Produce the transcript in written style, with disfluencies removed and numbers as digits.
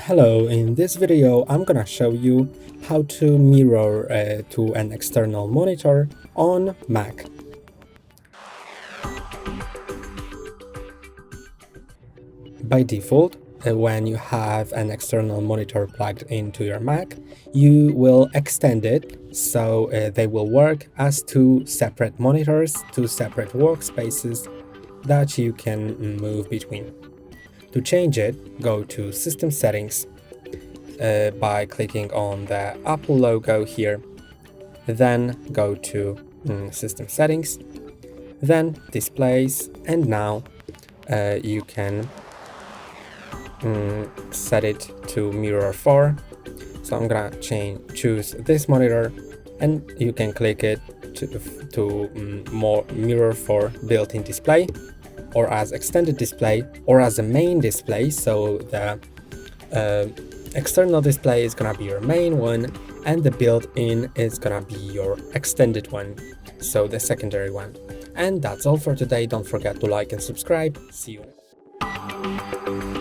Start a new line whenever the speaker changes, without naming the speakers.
Hello, in this video I'm gonna show you how to mirror to an external monitor on Mac. By default, when you have an external monitor plugged into your Mac, you will extend it so they will work as two separate monitors, two separate workspaces that you can move between. To change it, go to System Settings by clicking on the Apple logo here, then go to System Settings, then Displays, and now you can set it to Mirror 4. So I'm gonna choose this monitor, and you can click it to more Mirror 4 built-in display, or as extended display, or as a main display. So the external display is gonna be your main one, and the built-in is gonna be your extended one, so the secondary one. And that's all for today. Don't forget to like and subscribe. See you.